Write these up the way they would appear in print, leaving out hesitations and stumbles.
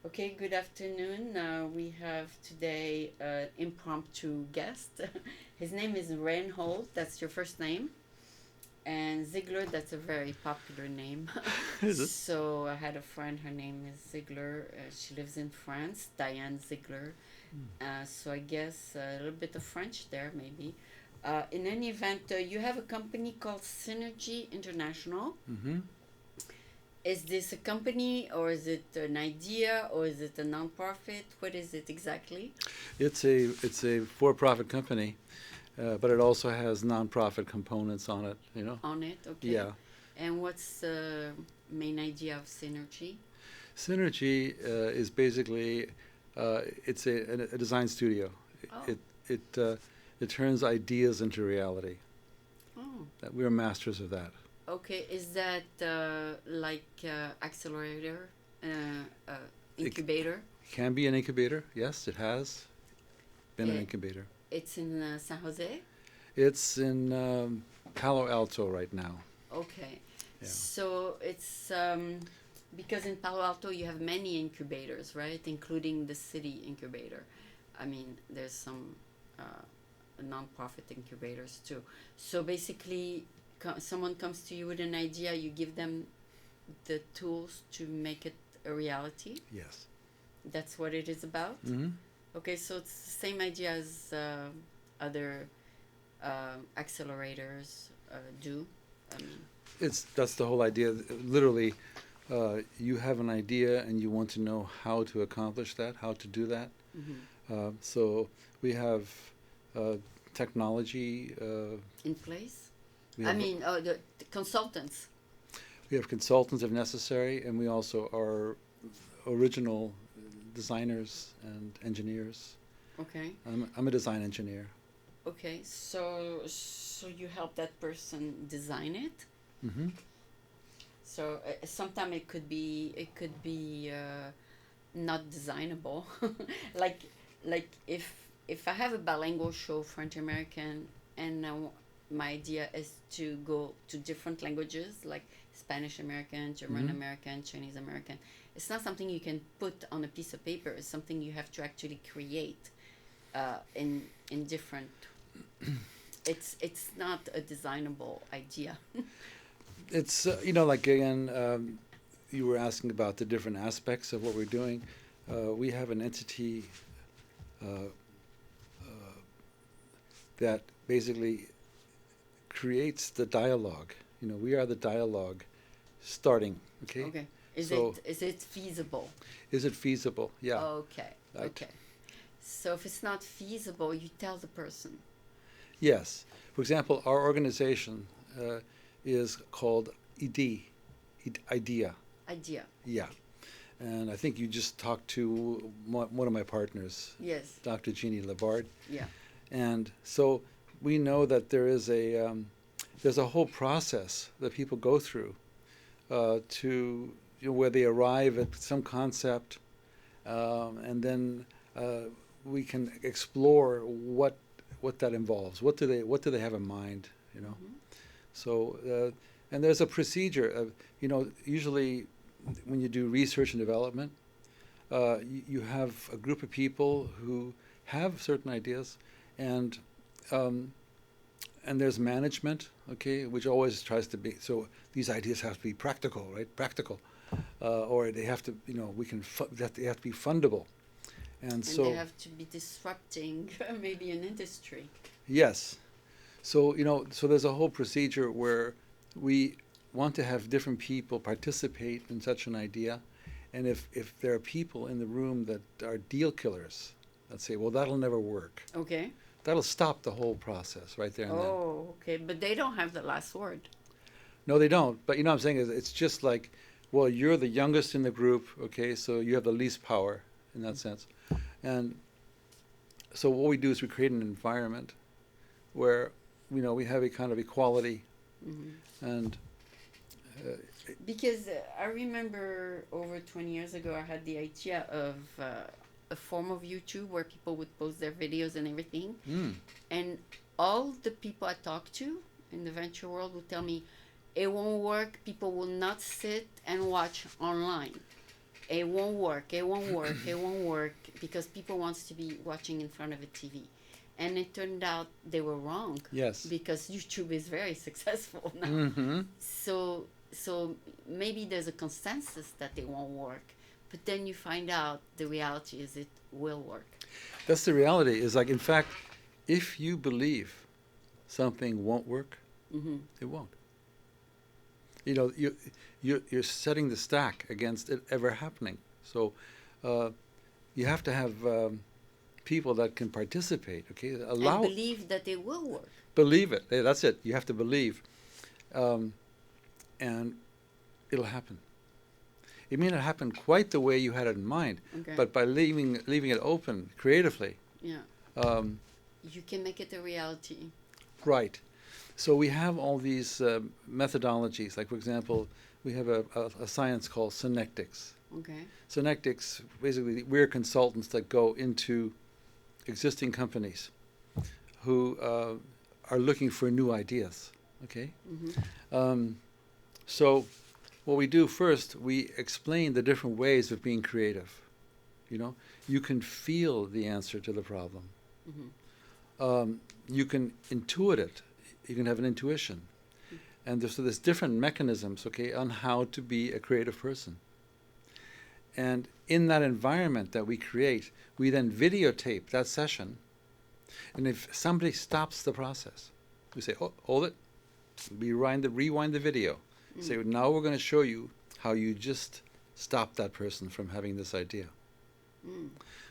Okay, good afternoon. We have today an impromptu guest. His name is Reinhold, that's your first name. And Ziegler, that's a very popular name. Is it? So I had a friend, her name is Ziegler. She lives in France, Diane Ziegler. So I guess a little bit of French there, maybe. In any event, you have a company called Sinergy International. Mm-hmm. Is this a company or is it an idea or is it a nonprofit? What is it exactly? It's a for-profit company, but it also has nonprofit components on it. On it, okay. Yeah. And what's the main idea of Synergy? Synergy is basically it's a design studio. Oh, It it uh, it turns ideas into reality. oh, We're masters of that. okay. Is that like accelerator, uh, uh, It incubator? can be an incubator. Yes, it has been an It, incubator. it's in San Jose? It's in Palo Alto right now. Okay. Yeah. So it's because in Palo Alto you have many incubators, right? Including the city incubator. I mean, there's some nonprofit incubators too. So basically, someone comes to you with an idea, you give them the tools to make it a reality. Yes. That's what it is about. Mm-hmm. Okay, so it's the same idea as other accelerators do. I mean, That's the whole idea. Literally, you have an idea and you want to know how to accomplish that, how to do that. mm-hmm. So we have uh, technology. In place. We I have mean, the consultants. we have consultants if necessary, and we also are original designers and engineers. Okay. I'm a design engineer. Okay. So you help that person design it. Hmm. So sometimes it could be not designable. like like if I have a bilingual show, French American, and my idea is to go to different languages like Spanish American, German Hmm. American, Chinese American. It's not something you can put on a piece of paper. It's something you have to actually create in different. It's not a designable idea. It's like again, you were asking about the different aspects of what we're doing. We have an entity uh, that basically creates the dialogue. We are the dialogue starting. Okay, Okay. so Is it feasible? is it feasible? Yeah, Okay. right. Okay. So if it's not feasible, you tell the person. Yes. For example, our organization is called IDEA. Idea. Yeah, and I think you just talked to one of my partners, Yes. Dr. Jeannie Labard, Yeah. and so we know that there's a whole process that people go through to where they arrive at some concept, and then we can explore what that involves. What do they have in mind? Mm-hmm. So and there's a procedure. Usually when you do research and development, you have a group of people who have certain ideas, and um, and there's management, okay, which always tries to be so. These ideas have to be practical, right? Practical, or they have to, they have to be fundable. And And they so, have to be disrupting maybe an industry. yes, so there's a whole procedure where we want to have different people participate in such an idea, and if there are people in the room that are deal killers, let's say, well, that'll never work. Okay. That'll stop the whole process right there and then. Oh, okay. But they don't have the last word. No, they don't. But what I'm saying is, it's just like, well, you're the youngest in the group, okay, so you have the least power in that sense. And so what we do is we create an environment where, we have a kind of equality, Mm-hmm. and uh, Because I remember over 20 years ago, I had the idea of a form of YouTube where people would post their videos and everything. mm, And all the people I talked to in the venture world would tell me it won't work. People will not sit and watch online. it won't work, it won't work, it won't work, because people wants to be watching in front of a TV. And it turned out they were wrong. Yes. Because YouTube is very successful now. Mm-hmm. So maybe there's a consensus that it won't work, but then you find out the reality is it will work. That's the reality. Is like, in fact, if you believe something won't work, Mm-hmm. it won't. You know, you're setting the stack against it ever happening. So you have to have people that can participate. Okay, And believe that it will work. Believe it. That's it. You have to believe, and it'll happen. It may not happen quite the way you had it in mind, Okay. but by leaving it open creatively. Yeah. You can make it a reality. Right. So we have all these methodologies. Like, for example, we have a science called synectics. Okay. Synectics, basically, we're consultants that go into existing companies who are looking for new ideas. Okay? Mm-hmm. So what we do first, we explain the different ways of being creative. You know, you can feel the answer to the problem. Mm-hmm. You can intuit it. You can have an intuition. And there's different mechanisms, okay, on how to be a creative person. And in that environment that we create, we then videotape that session. And if somebody stops the process, we say, oh, hold it. Rewind the video. Say, now we're going to show you how you just stopped that person from having this idea.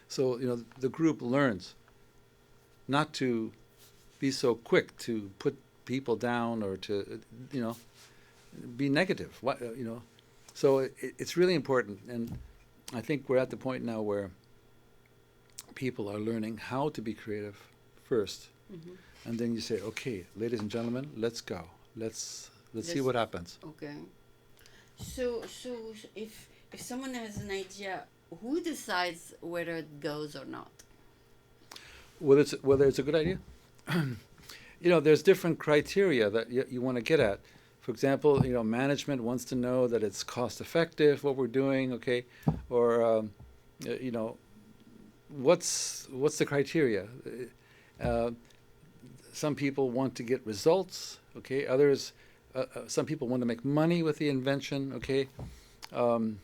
So, you know, the group learns not to be so quick to put people down or to, you know, be negative. What, you know, so it's really important. And I think we're at the point now where people are learning how to be creative first. Mm-hmm. And then you say, okay, ladies and gentlemen, let's go. Let's see what happens. Okay. So if someone has an idea, who decides whether it goes or not? Whether it's a good idea? You know, there's different criteria that you want to get at. For example, you know, management wants to know that it's cost effective, what we're doing, okay? Or, you know, what's the criteria? Some people want to get results, okay? Others, some people want to make money with the invention, okay? And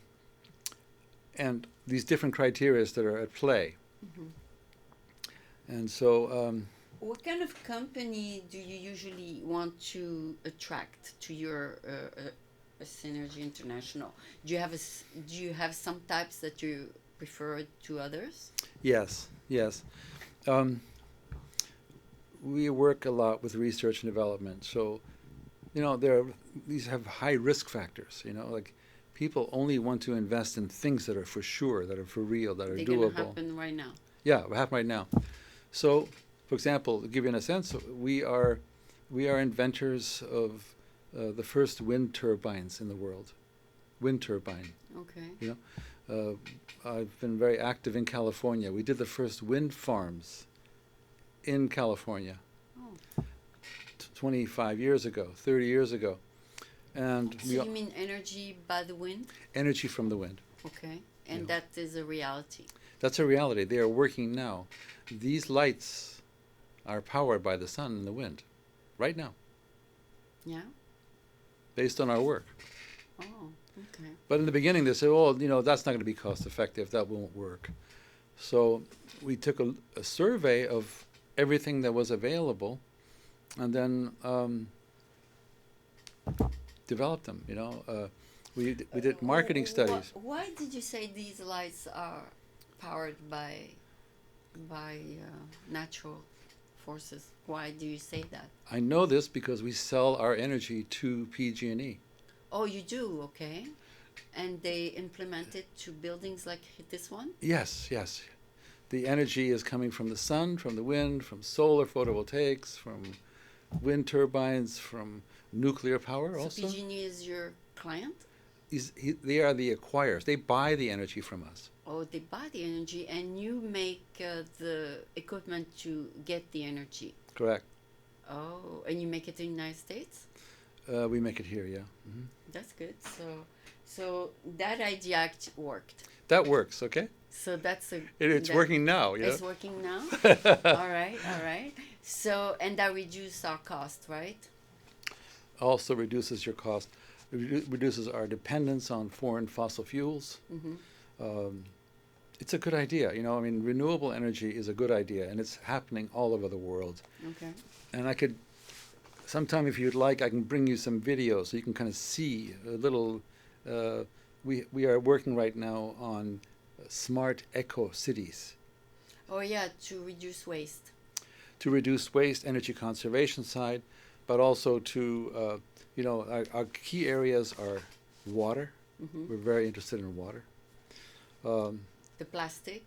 these different criteria that are at play. Mm-hmm. And so... what kind of company do you usually want to attract to your Sinergy International? Do you have some types that you prefer to others? Yes. We work a lot with research and development. So, you know, these have high risk factors. You know, like people only want to invest in things that are for sure, that are for real, that are doable. They're gonna happen right now. Yeah, it happen right now. So, for example, to give you a sense, we are inventors of the first wind turbines in the world. Wind turbine. Okay. You know, I've been very active in California. We did the first wind farms in California. Oh. 25 years ago, 30 years ago, and so you mean energy by the wind? Energy from the wind. Okay, and Yeah. that is a reality. That's a reality. They are working now. These lights are powered by the sun and the wind, right now, Yeah. based on our work. Oh, okay. But in the beginning, they said, "Oh, you know, that's not going to be cost effective. That won't work." So we took a survey of everything that was available, and then developed them. You know, we did marketing studies. Why did you say these lights are powered by natural forces? Why do you say that? I know this because we sell our energy to PG&E. Oh, you do? Okay. And they implement it to buildings like this one? Yes. The energy is coming from the sun, from the wind, from solar photovoltaics, from wind turbines, from nuclear power also. So PG&E is your client? They are the acquirers. They buy the energy from us. Oh, they buy the energy and you make the equipment to get the energy. Correct. Oh, and you make it in the United States? We make it here, yeah. Mm-hmm. That's good. So that idea worked. That works, okay? So that's a It's that working now, you know? it's working now. All right, all right. So and that reduces our cost, right? Also reduces your cost, reduces our dependence on foreign fossil fuels. Mm-hmm. Um, it's a good idea, you know. I mean, renewable energy is a good idea, and it's happening all over the world. Okay. And I could, sometime if you'd like, I can bring you some videos so you can kind of see a little. We are working right now on smart eco cities Oh yeah, to reduce waste. to reduce waste, energy conservation side, but also to, our key areas are water. Mm-hmm. We're very interested in water. The plastic,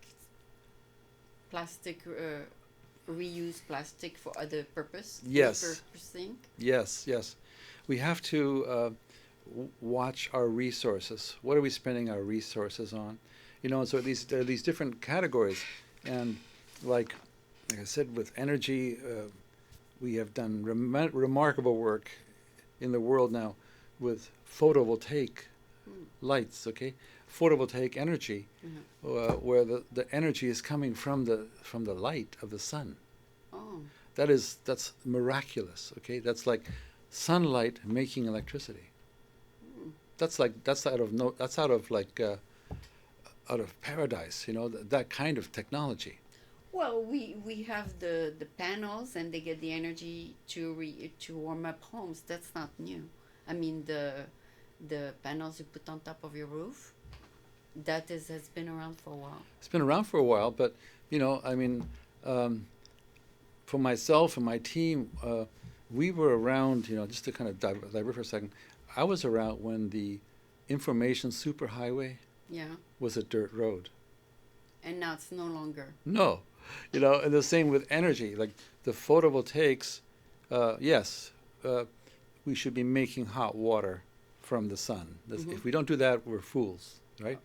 reuse plastic for other purpose. Yes. Repurposing. Yes, yes. We have to watch our resources. What are we spending our resources on? You know, so there are these different categories. And like I said, with energy, we have done remarkable work in the world now with photovoltaic lights, okay? Photovoltaic energy, where the energy is coming from the light of the sun. Oh. That's miraculous, okay? That's like sunlight making electricity. That's out of paradise, you know, that kind of technology. Well, we have the panels and they get the energy to warm up homes. That's not new. I mean the panels you put on top of your roof, has been around for a while. It's been around for a while, but you know, I mean, for myself and my team, we were around. You know, just to kind of divert for a second, I was around when the information superhighway Yeah. was a dirt road. And now it's no longer. No, you know, and the same with energy. Like the photovoltaics, yes, we should be making hot water from the sun. If we don't do that, we're fools, right?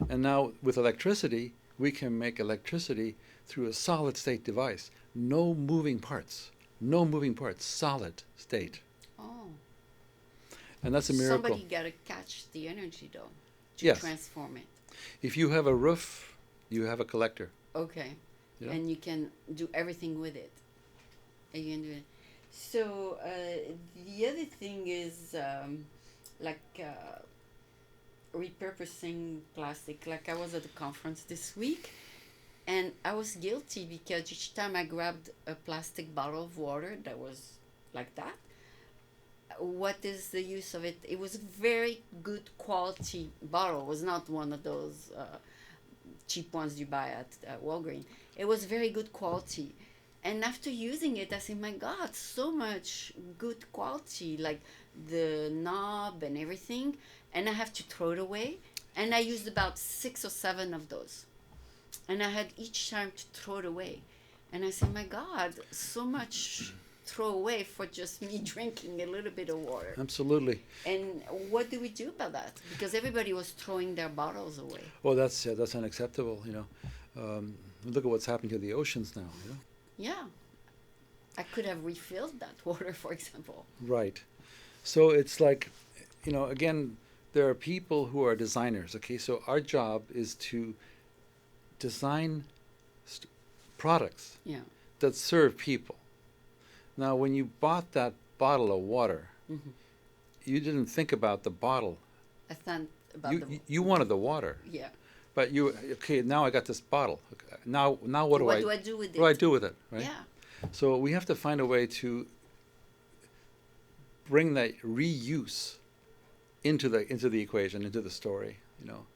And now with electricity, we can make electricity through a solid state device. No moving parts, solid state. Oh. And that's a miracle. Somebody got to catch the energy though to Yes. transform it. If you have a roof, you have a collector. Okay. Yeah. And you can do everything with it. And you can do it. So the other thing is repurposing plastic. Like I was at a conference this week and I was guilty because each time I grabbed a plastic bottle of water that was like that, what is the use of it? It was very good quality bottle. It was not one of those cheap ones you buy at Walgreens. It was very good quality. And after using it, I said, my God, so much good quality, like the knob and everything. And I have to throw it away. And I used about 6 or 7 of those. And I had each time to throw it away. And I said, my God, so much throw away for just me drinking a little bit of water. Absolutely. And what do we do about that? Because everybody was throwing their bottles away. Well, that's unacceptable. You know, look at what's happening to the oceans now. You know? Yeah. I could have refilled that water, for example. Right. So it's like, you know, again, there are people who are designers. Okay, so our job is to design products Yeah. that serve people. Now, when you bought that bottle of water, you didn't think about the bottle. I thought about You wanted the water. Yeah. But okay, now I got this bottle. Okay, now what do I do with it? What do I do with it, right? Yeah. So we have to find a way to bring that reuse into the equation, into the story, you know.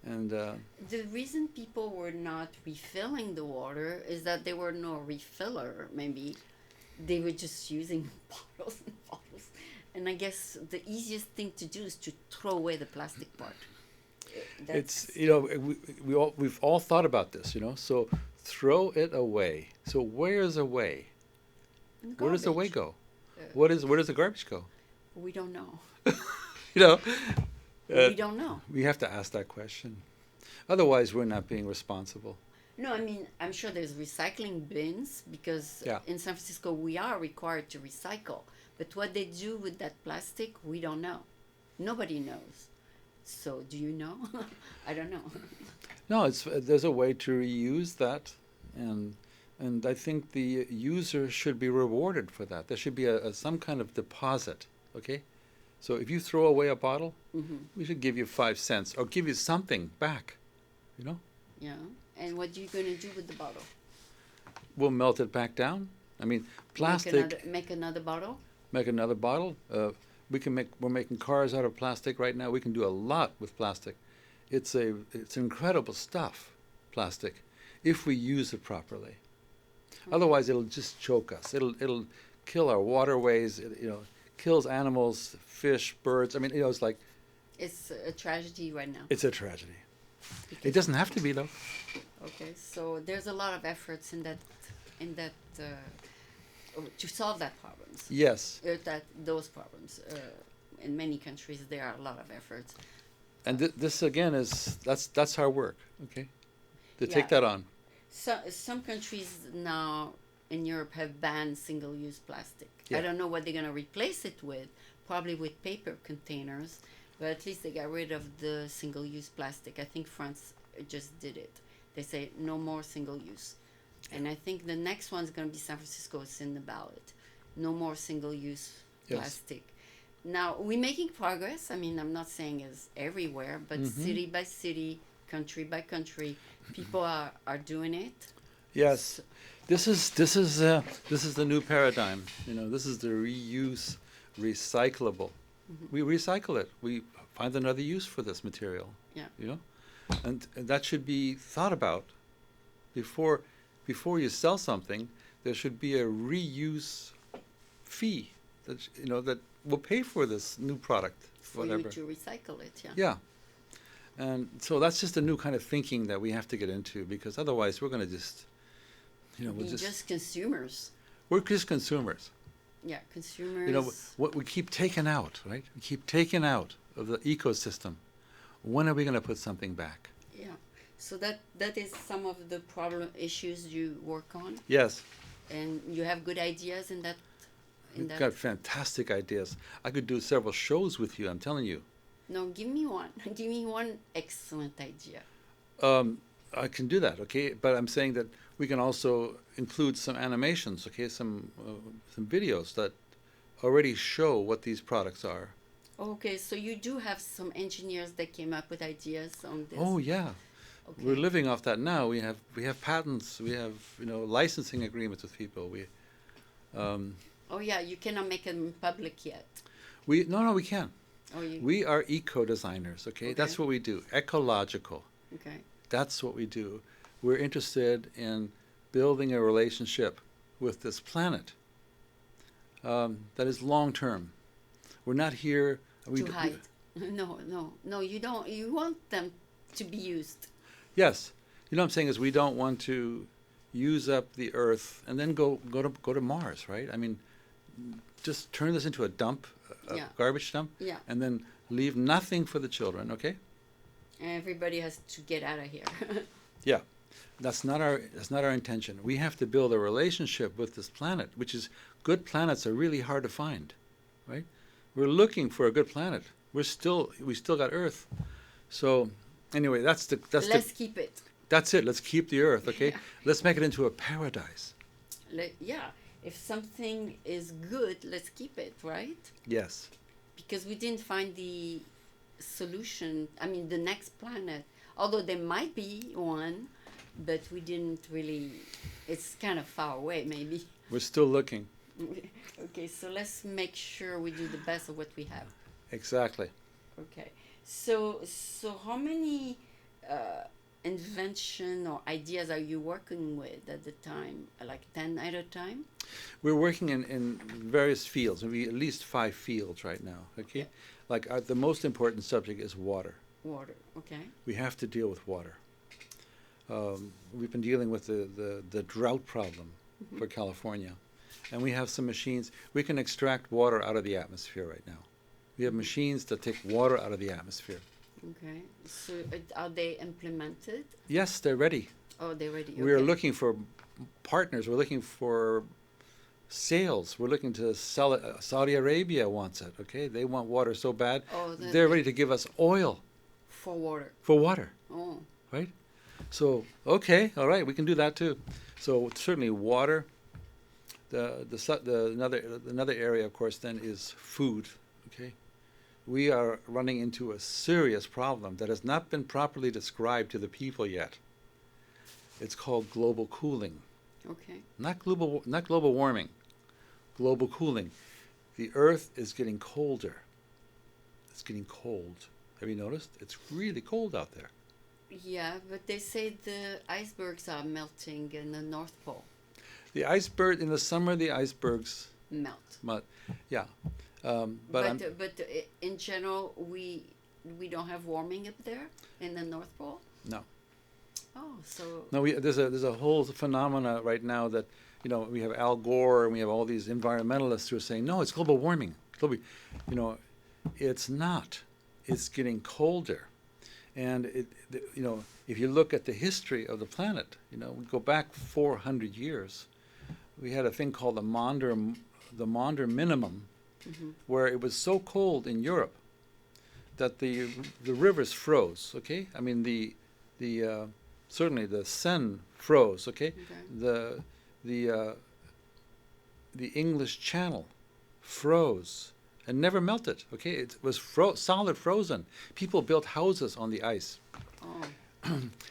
And the reason people were not refilling the water is that there were no refiller, maybe. They were just using bottles and bottles. And I guess the easiest thing to do is to throw away the plastic part. It's, you know, we've all thought about this, you know. So throw it away. So where's away? Where does the away go? Where does the garbage go? We don't know. You know, we don't know. We have to ask that question. Otherwise, we're not being responsible. No, I mean, I'm sure there's recycling bins because in San Francisco we are required to recycle. But what they do with that plastic, we don't know. Nobody knows. So do you know? I don't know. No, it's there's a way to reuse that, and I think the user should be rewarded for that. There should be some kind of deposit, okay? So if you throw away a bottle, we should give you 5 cents or give you something back, you know? Yeah. And what are you going to do with the bottle? We'll melt it back down. I mean, plastic. Make another bottle? Make another bottle. We're making cars out of plastic right now. We can do a lot with plastic. It's incredible stuff, plastic, if we use it properly. Otherwise, it'll just choke us. It'll kill our waterways. Kills animals, fish, birds. I mean, it's like. It's a tragedy right now. It's a tragedy. It doesn't have to be though. Okay, so there's a lot of efforts in that to solve that problems. Yes. Those problems. In many countries, there are a lot of efforts. And this again that's our work. Okay. To take that on. So some countries now in Europe have banned single-use plastic. Yeah. I don't know what they're going to replace it with. Probably with paper containers, but at least they got rid of the single-use plastic. I think France just did it. They say no more single-use. And I think the next one's going to be San Francisco. It's in the ballot. No more single-use plastic. Now, we're making progress. I mean, I'm not saying it's everywhere, but city by city, country by country, people are doing it. Yes. This is the new paradigm. This is the reuse, recyclable. We recycle it. We find another use for this material. Yeah. And that should be thought about before you sell something. There should be a reuse fee that will pay for this new product. For whatever. you to recycle it. Yeah. Yeah. And so that's just a new kind of thinking that we have to get into, because otherwise we're going to just. We're just consumers. We're just consumers. Yeah, consumers. What we keep taking out, right? We keep taking out of the ecosystem. When are we going to put something back? Yeah. So that is some of the issues you work on. Yes. And you have good ideas in that. We've got fantastic ideas. I could do several shows with you. I'm telling you. No, give me one. Give me one excellent idea. I can do that, okay? But I'm saying that we can also include some animations, okay? Some videos that already show what these products are. Okay, so you do have some engineers that came up with ideas on this. Oh yeah, okay. We're living off that now. We have patents. We have licensing agreements with people. Oh yeah, you cannot make them public yet. No, we can. Oh, we are eco-designers, okay? That's what we do. Ecological. Okay. That's what we do. We're interested in building a relationship with this planet that is long-term. We're not here... to hide. No, you don't. You want them to be used. Yes. What I'm saying is we don't want to use up the Earth and then go to Mars, right? I mean, just turn this into a dump, a garbage dump, and then leave nothing for the children, okay? Everybody has to get out of here. Yeah, that's not our intention. We have to build a relationship with this planet, which is good planets are really hard to find, right? We're looking for a good planet. We still got Earth. So anyway, let's keep it. That's it. Let's keep the Earth, okay? Yeah. Let's make it into a paradise. If something is good, let's keep it, right? Yes. Because we didn't find the solution. I mean, the next planet, although there might be one, but we didn't really. It's kind of far away, maybe. We're still looking. Okay, so let's make sure we do the best of what we have. Exactly. Okay, so how many invention or ideas are you working with at the time? Like 10 at a time? We're working in various fields. Maybe at least 5 fields right now. Okay, yeah. Like the most important subject is water. Water. Okay. We have to deal with water. We've been dealing with the drought problem for California. And we have some machines. We can extract water out of the atmosphere right now. We have machines that take water out of the atmosphere. Okay. So are they implemented? Yes, they're ready. Oh, they're ready. Okay. We're looking for partners. We're looking for sales. We're looking to sell it. Saudi Arabia wants it, okay? They want water so bad. Oh, they're ready to give us oil. For water. For water, Oh. right? So, okay, all right, we can do that too. So certainly water. Another area, of course, then is food. Okay, we are running into a serious problem that has not been properly described to the people yet. It's called global cooling. Okay. Not global warming. Global cooling. The Earth is getting colder. It's getting cold. Have you noticed? It's really cold out there. Yeah, but they say the icebergs are melting in the North Pole. The iceberg in the summer, the icebergs Melt. yeah. But in general, we don't have warming up there in the North Pole. No. Oh, so No, there's a whole phenomena right now that we have Al Gore and we have all these environmentalists who are saying no, it's global warming. It's not. It's getting colder, and if you look at the history of the planet, we go back 400 years. We had a thing called the Maunder minimum, where it was so cold in Europe that the rivers froze. Okay, I mean the certainly the Seine froze. Okay, the English Channel froze and never melted. Okay, it was solid frozen. People built houses on the ice. Oh.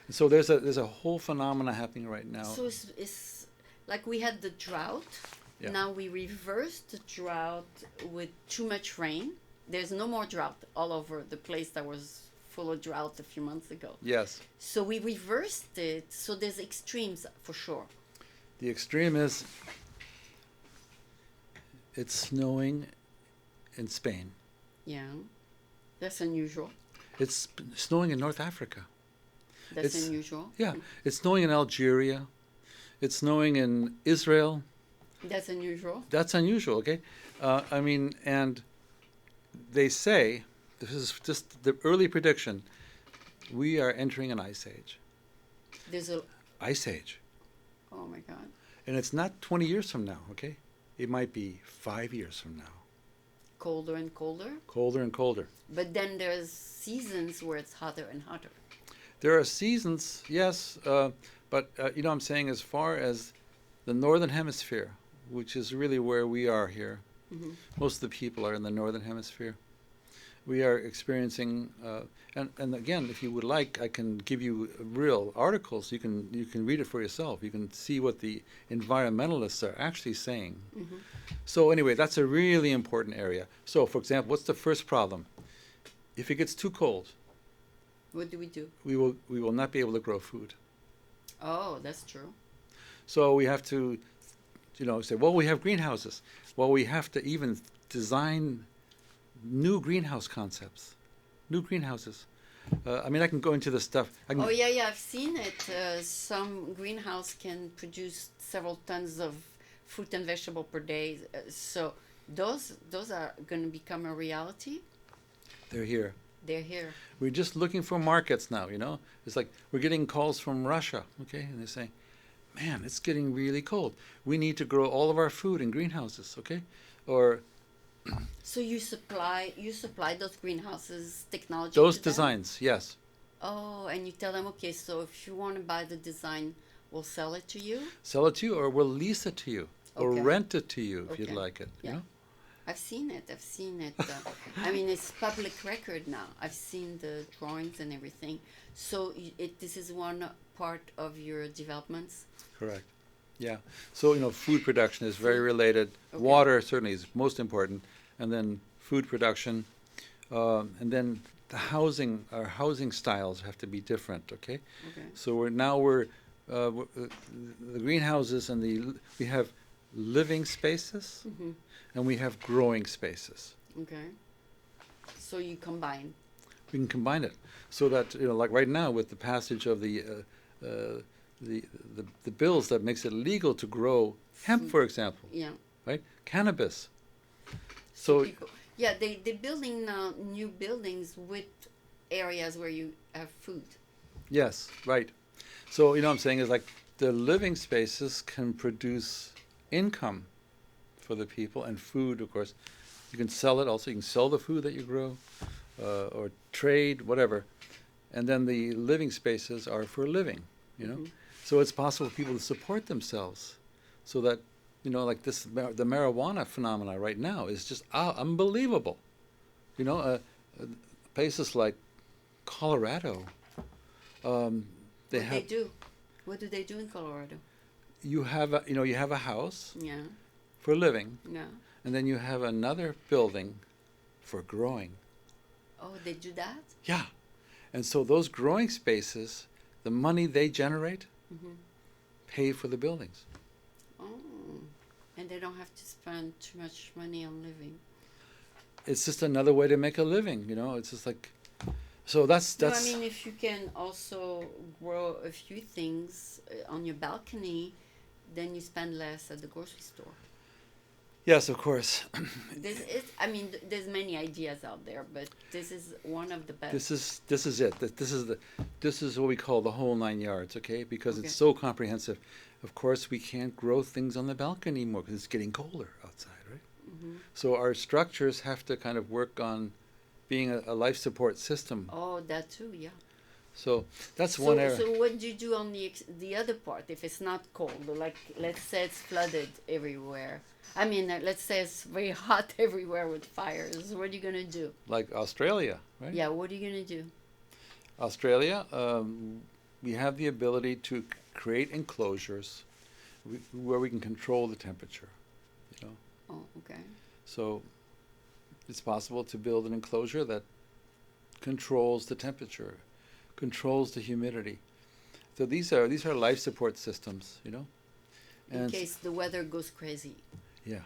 So there's a whole phenomena happening right now. So it's like we had the drought. Yeah. Now we reversed the drought with too much rain. There's no more drought all over the place that was full of drought a few months ago. Yes. So we reversed it. So there's extremes for sure. The extreme is it's snowing in Spain. Yeah. That's unusual. It's snowing in North Africa. That's unusual. Yeah. It's snowing in Algeria. It's snowing in Israel. That's unusual. That's unusual, okay? And they say, this is just the early prediction, we are entering an ice age. There's a... Ice age. Oh, my God. And it's not 20 years from now, okay? It might be 5 years from now. Colder and colder? Colder and colder. But then there's seasons where it's hotter and hotter. There are seasons, yes, but I'm saying as far as the northern hemisphere, which is really where we are here, most of the people are in the northern hemisphere. We are experiencing, and again, if you would like, I can give you real articles. You can read it for yourself. You can see what the environmentalists are actually saying. So anyway, that's a really important area. So, for example, what's the first problem? If it gets too cold, what do we do? We will not be able to grow food. Oh, that's true. So we have to, say, well, we have greenhouses. Well, we have to even design new greenhouse concepts, new greenhouses. I can go into the stuff. Oh, yeah, I've seen it. Some greenhouse can produce several tons of fruit and vegetable per day. So those are going to become a reality. They're here. They're here. We're just looking for markets now, It's like we're getting calls from Russia, okay? And they're saying, man, it's getting really cold. We need to grow all of our food in greenhouses, okay? Or... So you supply those greenhouses technology those to them? Designs, yes. Oh, and you tell them, okay, so if you want to buy the design, we'll sell it to you? Sell it to you, or we'll lease it to you, or Okay. rent it to you if you'd like it, Yeah. I've seen it. It's public record now. I've seen the drawings and everything. So this is one part of your developments? Correct. Yeah. So, food production is very related. Okay. Water certainly is most important. And then food production. And then the our housing styles have to be different, okay? Okay. So the greenhouses and we have living spaces and we have growing spaces. Okay. So you combine. We can combine it so that, like right now with the passage of the bills that makes it legal to grow hemp, for example. Yeah. Right? Cannabis. So people, they're building now new buildings with areas where you have food. Yes, right. So, what I'm saying is like the living spaces can produce income for the people and food, of course. You can sell it also. You can sell the food that you grow or trade, whatever. and then the living spaces are for living, you know. So it's possible for people to support themselves, so that, you know, like the marijuana phenomena right now is just unbelievable. You know, places like Colorado, they What have. they do? What do they do in Colorado? You have you have a house Yeah. for living, Yeah. and then you have another building for growing. Oh, they do that? Yeah, and so those growing spaces, the money they generate, pay for the buildings. Oh. And they don't have to spend too much money on living. It's just another way to make a living, you know. It's just like, so that's. No, I mean, if you can also grow a few things on your balcony, then you spend less at the grocery store. Yes, of course. I mean, there's many ideas out there, but this is one of the best. This is it. This is what we call the whole 9 yards, okay? Because Okay. it's so comprehensive. Of course, we can't grow things on the balcony anymore because it's getting colder outside, right? So our structures have to kind of work on being a life support system. Oh, that too, yeah. So that's one area. So what do you do on the other part if it's not cold? Like, let's say it's flooded everywhere. I mean, let's say it's very hot everywhere with fires. What are you going to do? Like Australia, right? Yeah, what are you going to do? Australia, we have the ability to create enclosures where we can control the temperature, you know. Oh, okay. So it's possible to build an enclosure that controls the temperature, controls the humidity. So these are life support systems, you know. In case the weather goes crazy. Yeah.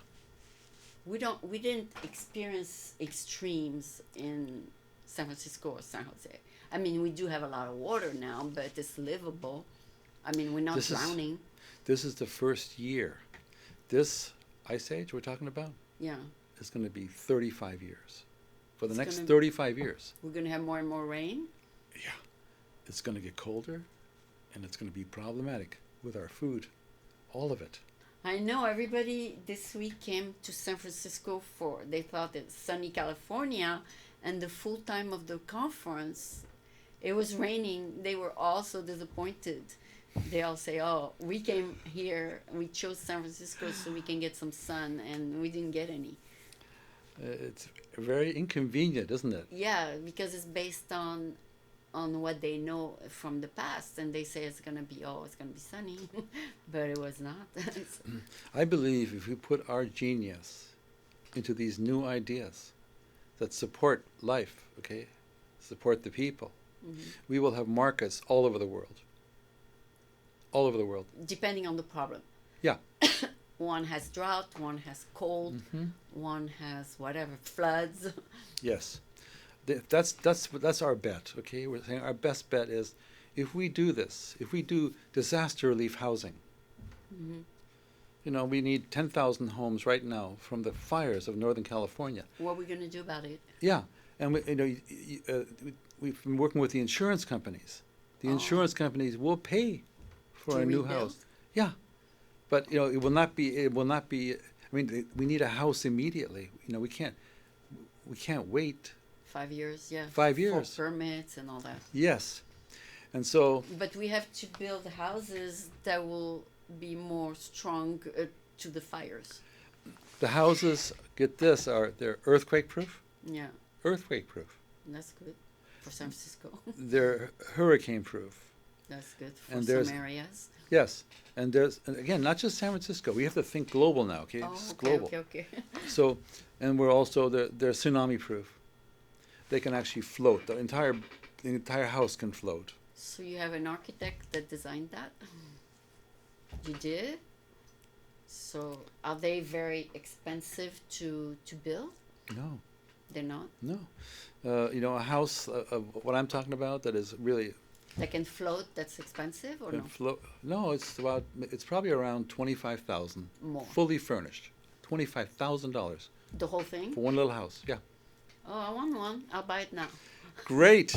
We didn't experience extremes in San Francisco or San Jose. I mean, we do have a lot of water now, but it's livable. I mean, we're not drowning. This is the first year. This ice age we're talking about, yeah, is going to be 35 years. For the next 35 years. We're going to have more and more rain? Yeah. It's going to get colder, and it's going to be problematic with our food. All of it. I know everybody this week came to San Francisco they thought it's sunny California, and the full time of the conference, it was raining. They were all so disappointed. They all say, oh, we came here, we chose San Francisco so we can get some sun, and we didn't get any. It's very inconvenient, isn't it? Yeah, because it's based on what they know from the past, and they say it's gonna be sunny, but it was not. I believe if we put our genius into these new ideas that support life, okay, support the people, we will have markets all over the world. All over the world. Depending on the problem. Yeah. One has drought, one has cold, one has whatever, floods. Yes. That's our bet, okay? We're saying our best bet is if we do this, if we do disaster relief housing, you know, we need 10,000 homes right now from the fires of Northern California. What are we going to do about it? Yeah. And we've been working with the insurance companies. The insurance companies will pay for a new house. Yeah. But, you know, it will not be, I mean, we need a house immediately. You know, we can't wait. 5 years, yeah. 5 years. For permits and all that. Yes. And so. But we have to build houses that will be more strong to the fires. The houses, get this, they're earthquake proof. Yeah. Earthquake proof. That's good for San Francisco. They're hurricane proof. That's good for some areas. Yes. And again, not just San Francisco. We have to think global now, okay? Oh, it's okay, global. okay. So, and we're also, they're tsunami proof. They can actually float. The entire house can float. So you have an architect that designed that? You did? So are they very expensive to build? No. They're not? No. You know, a house of what I'm talking about that is really. That can float, that's expensive or no? No, it's probably around 25,000. More. Fully furnished. $25,000. The whole thing? For one little house, yeah. Oh, I want one. I'll buy it now. Great.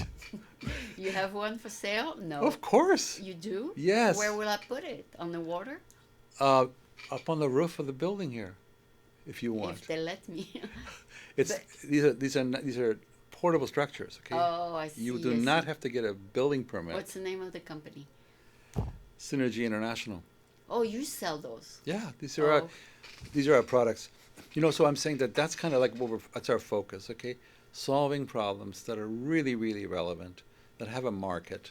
You have one for sale? No. Of course. You do? Yes. Where will I put it? On the water? Up on the roof of the building here, if you want. If they let me. These are portable structures. Okay. Oh, I see. You do I not see. have to get a building permit. What's the name of the company? Synergy International. Oh, you sell those. Yeah, these are Oh, our products. So I'm saying that that's kind of like that's our focus. Okay, solving problems that are really, really relevant, that have a market,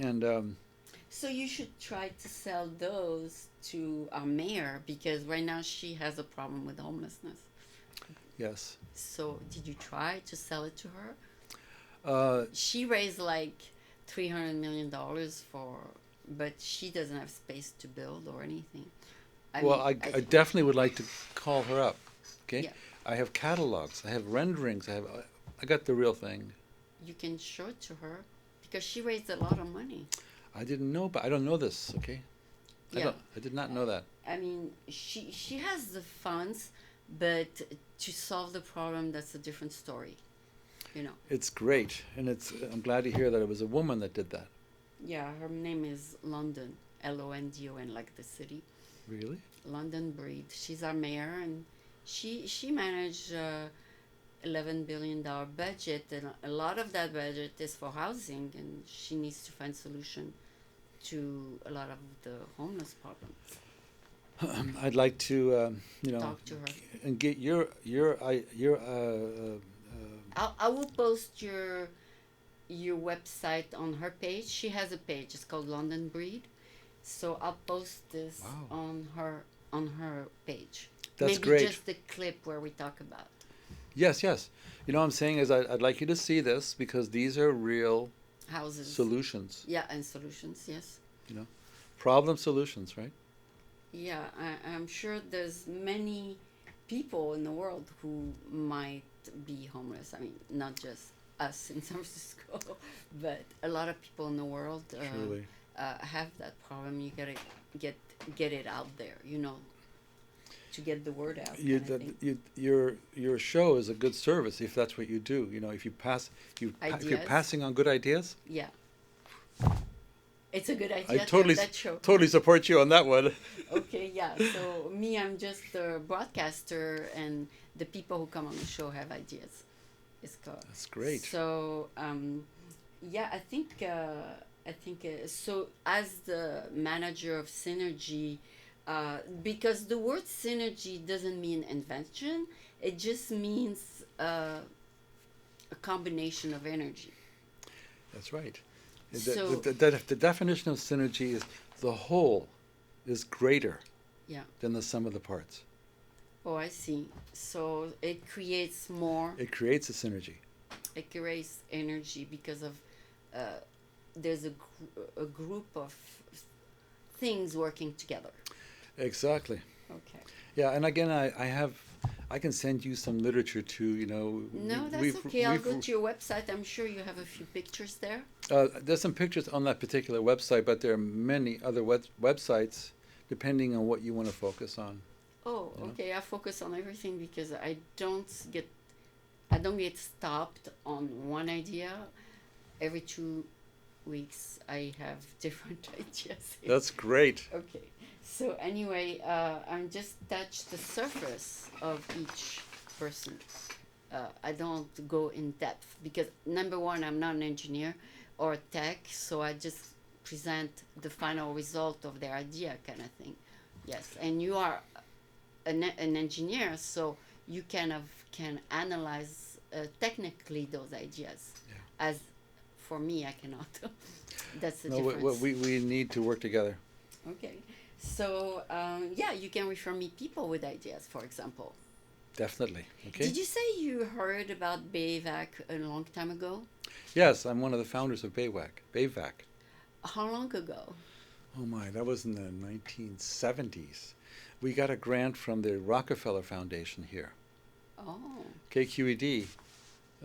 and so you should try to sell those to our mayor because right now she has a problem with homelessness. yes. So did you try to sell it to her? Uh, She raised like $300 million but she doesn't have space to build or anything. well, I definitely would like to call her up. Okay, Yeah, I have catalogs, I have renderings, I got the real thing. you can show it to her because she raised a lot of money. I didn't know, but I don't know this. Okay, Yeah, I did not know that. I mean, she has the funds, but to solve the problem, that's a different story. You know. It's great, and I'm glad to hear that it was a woman that did that. Yeah, her name is London, London, like the city. Really? London Breed. She's our mayor, and she managed $11 billion budget, and a lot of that budget is for housing, and she needs to find solution to a lot of the homeless problems. I'd like to, Talk to her. and get I will post your website on her page. She has a page. It's called London Breed. So I'll post this Wow. on her page. That's Maybe great. just the clip where we talk about Yes, yes. What I'm saying is I'd like you to see this because these are real houses. solutions. Yeah, and solutions. Yes. Problem solutions, right? Yeah, I'm sure there's many people in the world who might be homeless. I mean, not just us in San Francisco, but a lot of people in the world Truly. have that problem. You gotta get it out there, to get the word out. Your show is a good service if that's what you do. If if you're Ideas. passing on good ideas, Yeah, it's a good I idea to totally have that show. totally support you on that one. Okay, yeah. So me, I'm just the broadcaster, and the people who come on the show have ideas. It's called. That's great. So yeah, I think so. As the manager of Synergy, because the word synergy doesn't mean invention, it just means a combination of energy. That's right. So- The definition of synergy is the whole is greater Yeah. than the sum of the parts. Oh, I see. So it creates more. It creates a synergy. It creates energy because of there's a group of things working together. Exactly. Okay. Yeah, and again, I can send you some literature too. No, that's okay. I'll go to your website. I'm sure you have a few pictures there. There's some pictures on that particular website, but there are many other websites depending on what you want to focus on. Oh, Yeah. okay. I focus on everything because I don't get stopped on one idea. Every 2 weeks, I have different ideas. That's great. Okay. So anyway, I'm just touch the surface of each person. I don't go in depth because number one, I'm not an engineer or tech, so I just present the final result of their idea, kind of thing. Yes, and you are an engineer, so you can analyze technically those ideas. Yeah. As for me, I cannot. That's the No, difference. we need to work together. Okay. So, yeah, you can refer me people with ideas, for example. Definitely. Okay. Did you say you heard about BayVac a long time ago? Yes, I'm one of the founders of BayVac. How long ago? Oh my, that was in the 1970s. We got a grant from the Rockefeller Foundation here. Oh, KQED.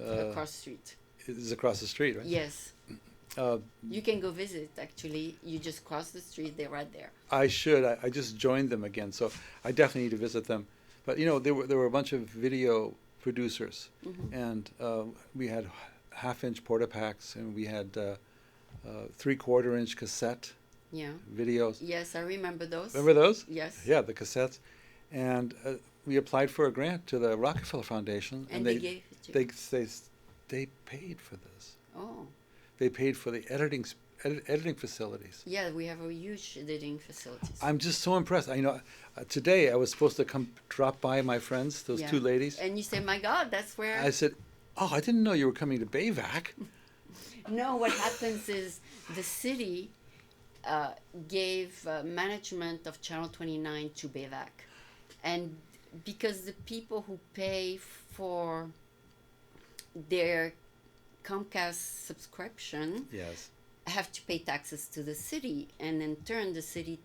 across the street. Is across the street, right? Yes. Uh, You can go visit, actually. You just cross the street, they're right there. I should. I just joined them again, so I definitely need to visit them. But there were a bunch of video producers, Mhm. and we had half-inch porta-packs, and we had 3/4-inch cassette Yeah. videos. Yes, I remember those. Remember those? Yes. Yeah, the cassettes. And we applied for a grant to the Rockefeller Foundation, And they gave it to you. they paid for this. Oh. They paid for the editing facilities. Yeah, we have a huge editing facilities. I'm just so impressed. Today I was supposed to come drop by my friends, those Yeah. two ladies. And you say, my God, that's where... I said, oh, I didn't know you were coming to BayVac. No, what happens is the city gave management of Channel 29 to BayVac. And because the people who pay for their Comcast subscription Yes. have to pay taxes to the city, and in turn the city,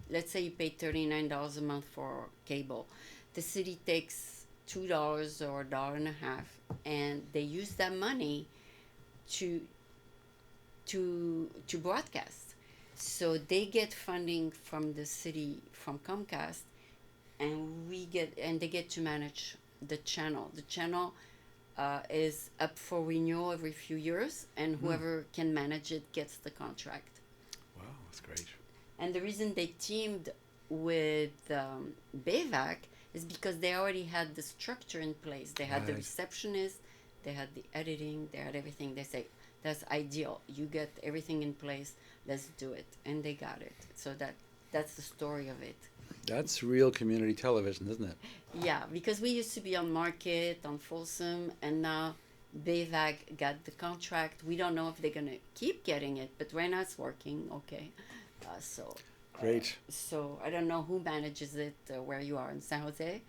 let's say you pay $39 a month for cable, the city takes $2 or $1.50, and they use that money to broadcast. So they get funding from the city, from Comcast, and they get to manage the channel. The channel is up for renewal every few years, and whoever can manage it gets the contract. Wow, that's great. And the reason they teamed with BayVac is because they already had the structure in place. They had the Right. receptionist, they had the editing, they had everything. They say, that's ideal. You get everything in place. Let's do it. And they got it. So that's the story of it. That's real community television, isn't it? Yeah, because we used to be on Market, on Folsom, and now BayVac got the contract. We don't know if they're going to keep getting it, but right now it's working okay. Great. So I don't know who manages it, where you are in San Jose.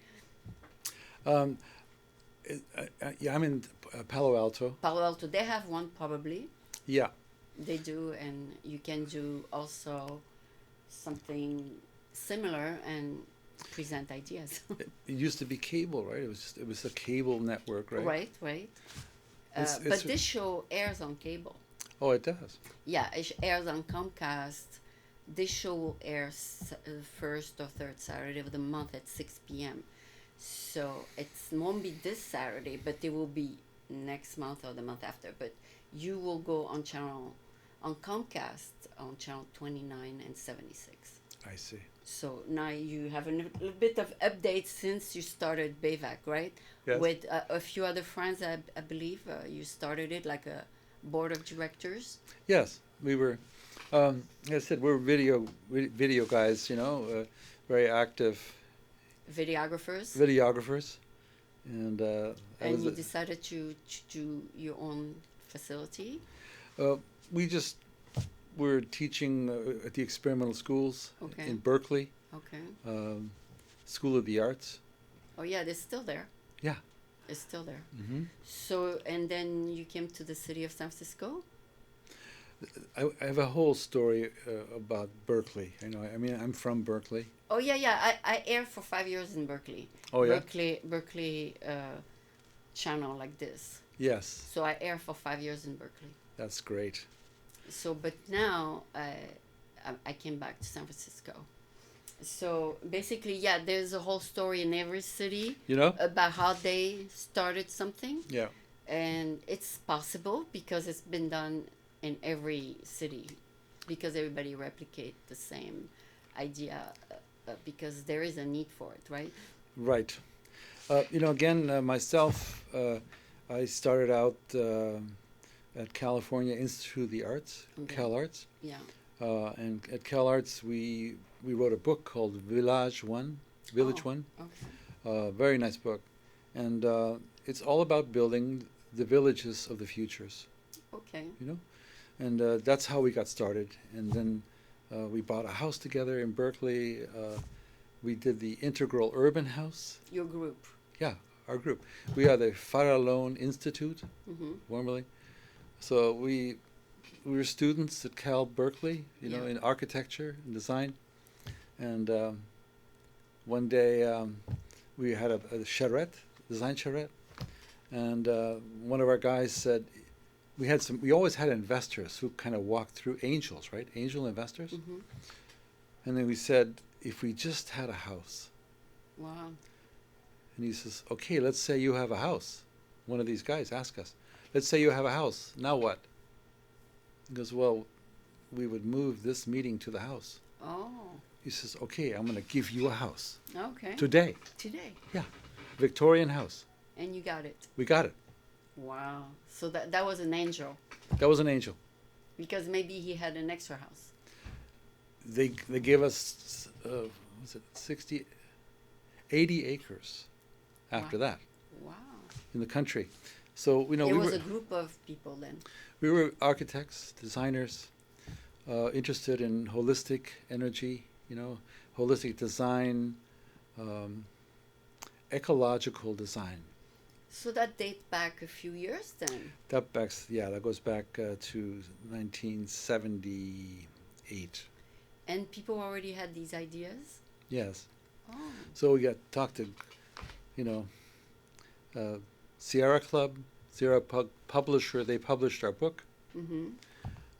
Yeah, I'm in Palo Alto. Palo Alto, they have one probably. Yeah. They do, and you can do also something similar and present ideas. It used to be cable, right? It was a cable network, right? Right. It's But this show airs on cable. Oh, it does. Yeah, it airs on Comcast. This show will air first or third Saturday of the month at 6 p.m. So it won't be this Saturday, but it will be next month or the month after. But you will go on Comcast on channel 29 and 76. I see. So now you have a little bit of updates since you started BayVac, right? Yes. With a few other friends, I believe. You started it like a board of directors. Yes, we were. Like I said, we're video guys, very active videographers, and And you decided to do your own facility. We're teaching at the experimental schools Okay. in Berkeley, Okay. School of the Arts. Oh yeah, they're still there. Yeah. It's still there. Mm-hmm. So, and then you came to the city of San Francisco? I have a whole story about Berkeley. I'm from Berkeley. Oh yeah. I aired for 5 years in Berkeley. Oh yeah. Berkeley channel like this. Yes. So I aired for 5 years in Berkeley. That's great. So, but now I came back to San Francisco. So basically, yeah, there's a whole story in every city about how they started something. Yeah. And it's possible because it's been done in every city, because everybody replicate the same idea, because there is a need for it, right? Right. Myself, I started out at California Institute of the Arts, Okay. CalArts. Yeah. And at CalArts, we wrote a book called Village One. Okay. Very nice book. And it's all about building the villages of the futures, Okay. And that's how we got started. And then we bought a house together in Berkeley. We did the Integral Urban House. Your group. Yeah, our group. We are the Farallon Institute, Mm-hmm. formerly. So we were students at Cal Berkeley, Yeah. in architecture and design. And one day we had a charrette, design charrette, and one of our guys said, we always had investors who kind of walked through angels, right? Angel investors. Mm-hmm. And then we said, if we just had a house. Wow. And he says, okay, let's say you have a house. One of these guys asked us, let's say you have a house. Now what? He goes, well, we would move this meeting to the house. Oh. He says, okay, I'm going to give you a house. Okay. Today. Today. Yeah. Victorian house. And you got it. We got it. Wow. So that was an angel, That was an angel. because maybe he had an extra house. They gave us was it 60, 80 acres after Wow. that Wow. in the country. So It was a group of people then. we were architects, designers, interested in holistic energy, holistic design, um, ecological design. So that dates back a few years then. That goes back to 1978. And people already had these ideas? Yes. Oh. So we got talked to, you know, Sierra Club, Sierra Publisher. They published our book, Mm-hmm.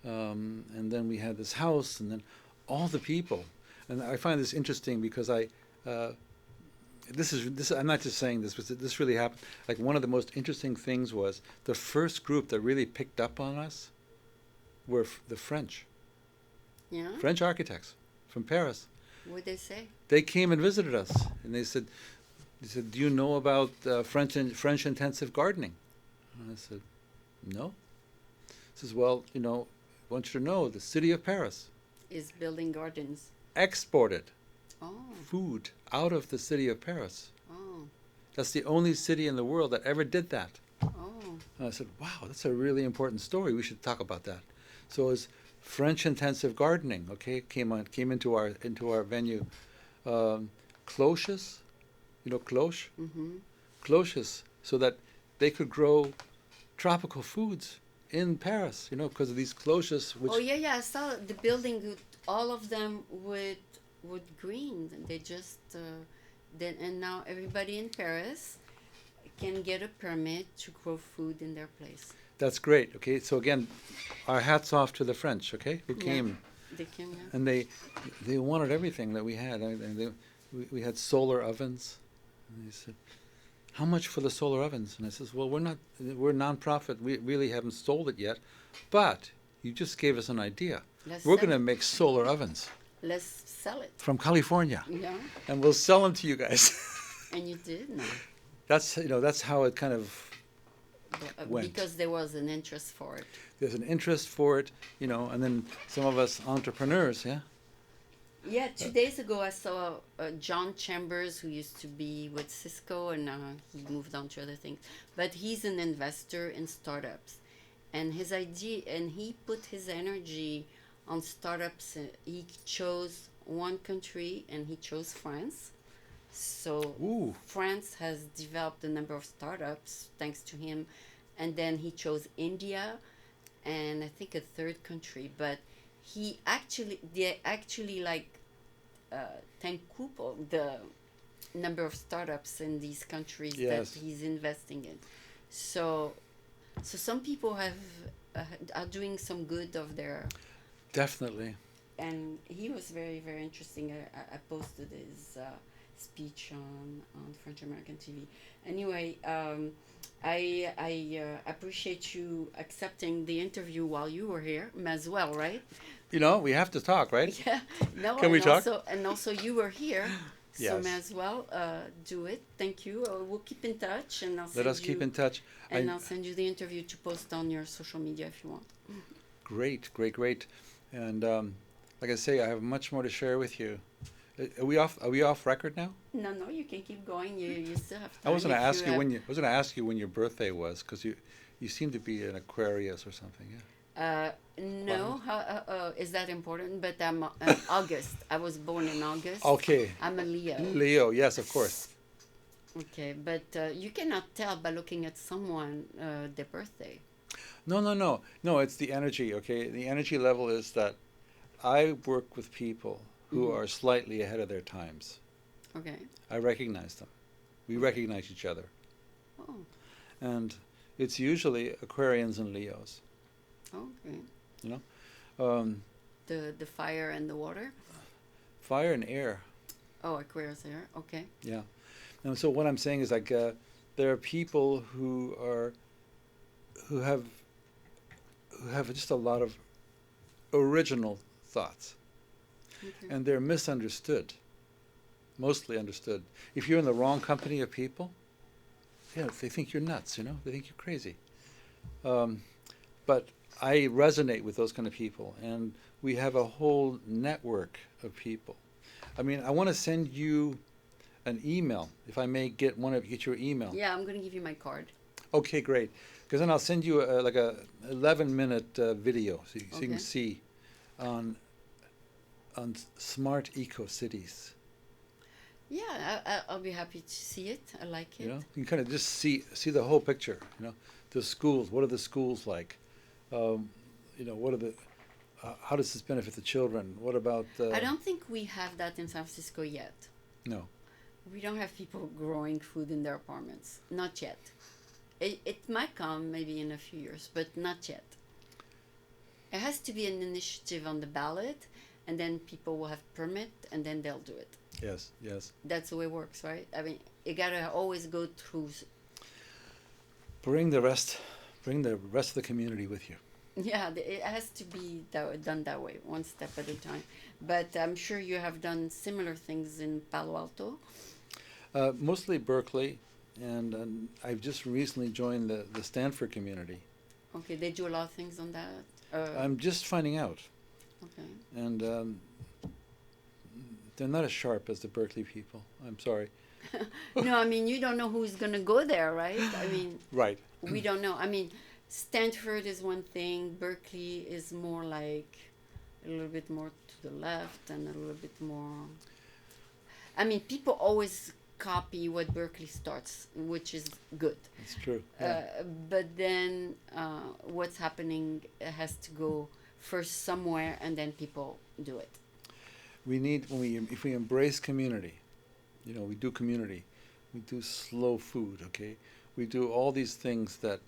and then we had this house, and then all the people. And I find this interesting because this. I'm not just saying this, but this really happened. Like, one of the most interesting things was the first group that really picked up on us were the French. Yeah? French architects from Paris. What'd they say? They came and visited us, and they said, "Do you know about French intensive gardening?" And I said, "No." He says, "Well, I want you to know the city of Paris Is building gardens. exported Oh. food out of the city of Paris. Oh. That's the only city in the world that ever did that." Oh. And I said, "Wow, that's a really important story. We should talk about that." So it's French intensive gardening. Okay, came into our venue. Cloches, cloche, Mm-hmm. cloches, so that they could grow tropical foods in Paris. Because of these cloches, which Oh yeah. I saw the building with all of them with green. They just then, and now everybody in Paris can get a permit to grow food in their place. that's great. Okay, so again, our hats off to the French. Okay, who Yeah. came. They can. Yeah. And they wanted everything that we had. We had solar ovens. And they said, "How much for the solar ovens?" And I says, "Well, we're nonprofit. We really haven't sold it yet, but you just gave us an idea. Let's We're sell going to it. make solar ovens Let's sell it. from California, Yeah. and we'll sell them to you guys." And you did no. That's how it kind of went. Because there was an interest for it. There's an interest for it, and then some of us entrepreneurs, yeah. Yeah, 2 days ago I saw John Chambers, who used to be with Cisco, and he moved on to other things. But he's an investor in startups, and his idea, and he put his energy on startups. He chose one country, and he chose France. So Ooh. France has developed a number of startups thanks to him, and then he chose India, and I think a third country, but they actually like quadruple the number of startups in these countries Yes. that he's investing in. So some people are doing some good of their, Definitely. and he was very very interesting. I posted his speech on French American TV. Anyway, I appreciate you accepting the interview while you were here as well, right? We have to talk, right? Yeah. No. Can we talk? And also you were here, so Yes. may as well do it. Thank you. We'll keep in touch, and Let us keep in touch. And I'll send you the interview to post on your social media if you want. Great. And like I say, I have much more to share with you. Are we off record now? No, you can keep going. You still have time. I was going to if ask you have- when your birthday was, because you seem to be an Aquarius or something. Yeah. No, is that important? But I'm August. I was born in August. Okay. I'm a Leo. Leo, yes, of course. Okay, but you cannot tell by looking at someone their birthday. No. It's the energy. Okay, the energy level is that I work with people who Mhm. are slightly ahead of their times. Okay. I recognize them. We recognize each other, Oh, and it's usually Aquarians and Leos. okay. Um, The fire and the water. fire and air. Oh, Aquarius there. Okay. Yeah. And so what I'm saying is, like, there are people who have just a lot of original thoughts, Okay. and they're misunderstood, mostly understood. If you're in the wrong company of people, yeah, they think you're nuts. They think you're crazy. Um, but I resonate with those kind of people, and we have a whole network of people. I mean, I want to send you an email, if I may get your email. Yeah, I'm gonna give you my card. Okay, great. Because then I'll send you like a 11-minute video so you can Okay. see on smart eco cities. Yeah, I'll be happy to see it. I like You it. know, you can kind of just see the whole picture. You know, the schools. What are the schools like? Um, you know, what are the how does this benefit the children? What about I don't think we have that in San Francisco yet. no? We don't have people growing food in their apartments. Not yet. It might come maybe in a few years, but not yet. It has to be an initiative on the ballot, and then people will have permit, and then they'll do it. Yes, yes. That's the way it works, right? I mean, you gotta always go through. Bring the rest. Bring the rest of the community with you. Yeah, it has to be done that way, one step at a time. But I'm sure you have done similar things in Palo Alto. Mostly Berkeley, and I've just recently joined the Stanford community. Okay, they do a lot of things on that. I'm just finding out, Okay. and they're not as sharp as the Berkeley people. I'm sorry. No, I mean, you don't know who's going to go there, right? I mean, Right. we don't know. I mean, Stanford is one thing, Berkeley is more like a little bit more to the left and a little bit more. I mean, people always copy what Berkeley starts, which is good. That's true. Yeah. But then what's happening has to go first somewhere and then people do it. We need if we embrace community, you know, we do community, we do slow food. Okay, we do all these things that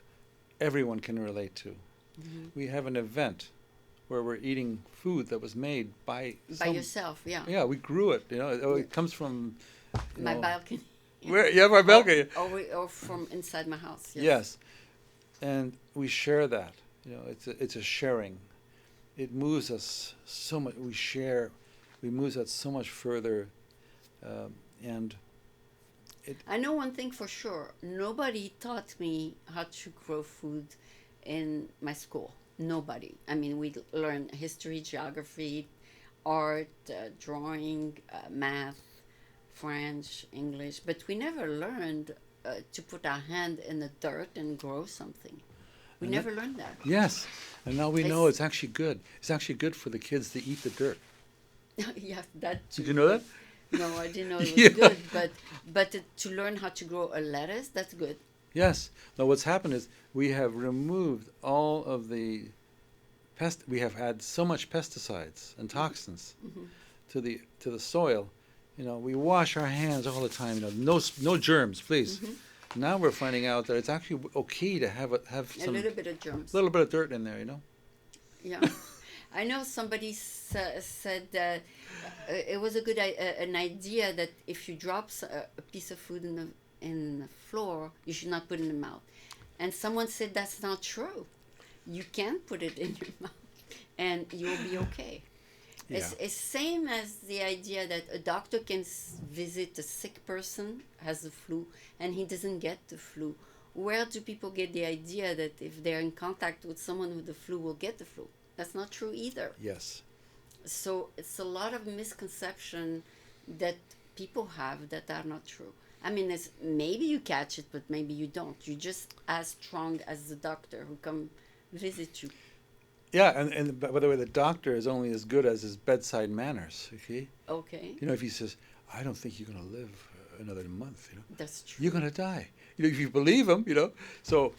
everyone can relate to. Mm-hmm. We have an event where we're eating food that was made by Yourself, yeah. Yeah, we grew it. You know, it comes from My balcony. Where? Yeah, my balcony. Or from inside my house. Yes. Yes, and we share that. You know, it's a sharing. It moves us so much. We share. We moves us so much further, and I know one thing for sure. Nobody taught me how to grow food in my school. Nobody. I mean, we learned history, geography, art, drawing, math, French, English, but we never learned to put our hand in the dirt and grow something. We never learned that. yes, and now we know it's actually good. It's actually good for the kids to eat the dirt. Yeah, that too. Did you know that? No, I didn't know it was Yeah. good, but to learn how to grow a lettuce, that's good. Yes. Now what's happened is we have removed all of the we have had so much pesticides and toxins Mm-hmm. to the soil. You know, we wash our hands all the time. You know, no germs, please. Mm-hmm. Now we're finding out that it's actually okay to have A little bit of germs. little bit of dirt in there. You know. Yeah. I know somebody said that it was an idea that if you drop a piece of food in the floor, you should not put it in the mouth. And someone said that's not true. You can put it in your mouth, and you'll be okay. Yeah. It's same as the idea that a doctor can visit a sick person has the flu, and he doesn't get the flu. Where do people get the idea that if they're in contact with someone with the flu will get the flu? That's not true either. Yes. So it's a lot of misconception that people have that are not true. I mean, it's maybe you catch it, but maybe you don't. You're just as strong as the doctor who come visit you. Yeah, and by the way, the doctor is only as good as his bedside manners. Okay. Okay, You know, if he says, "I don't think you're going to live another month," you know, that's true. you're going to die. You know, if you believe him, you know. So,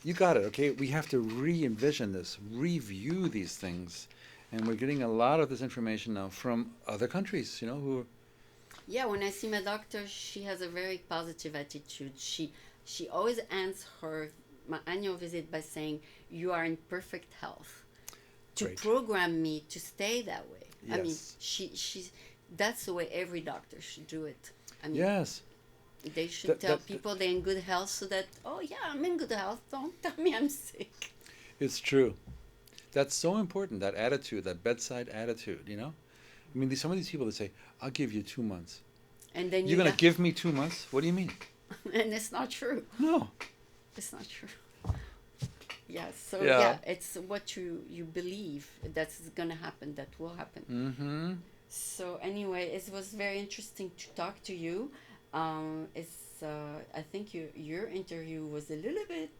you got it. Okay. We have to re-envision this, review these things, and we're getting a lot of this information now from other countries. You know, who. Yeah, when I see my doctor, she has a very positive attitude. She always ends my annual visit by saying, "You are in perfect health," to Great. program me to stay that way. I mean, Yes. that's the way every doctor should do it. I mean, Yes. they should tell people they're in good health so that, oh yeah, I'm in good health. Don't tell me I'm sick. It's true. That's so important. That attitude, that bedside attitude. You know. I mean, some of these people that say, "I'll give you 2 months." And then You're going to give me 2 months? What do you mean? and it's not true. No. It's not true. Yeah. So Yeah. yeah, it's what you believe that's gonna happen. That will happen. Mm-hmm. So anyway, it was very interesting to talk to you. It's I think your interview was a little bit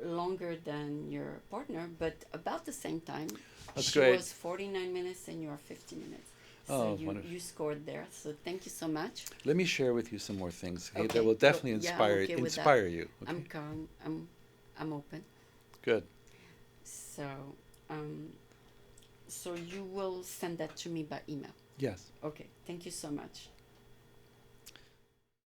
longer than your partner, but about the same time. That's She great. was 49 minutes and you are 50 minutes. So Oh, you wonderful. you scored there. So thank you so much. Let me share with you some more things, okay, that Okay, will go. definitely Yeah, I'm okay with that. inspire you. Okay. I'm calm. I'm open. Good. So um, so you will send that to me by email. Yes. Okay. Thank you so much.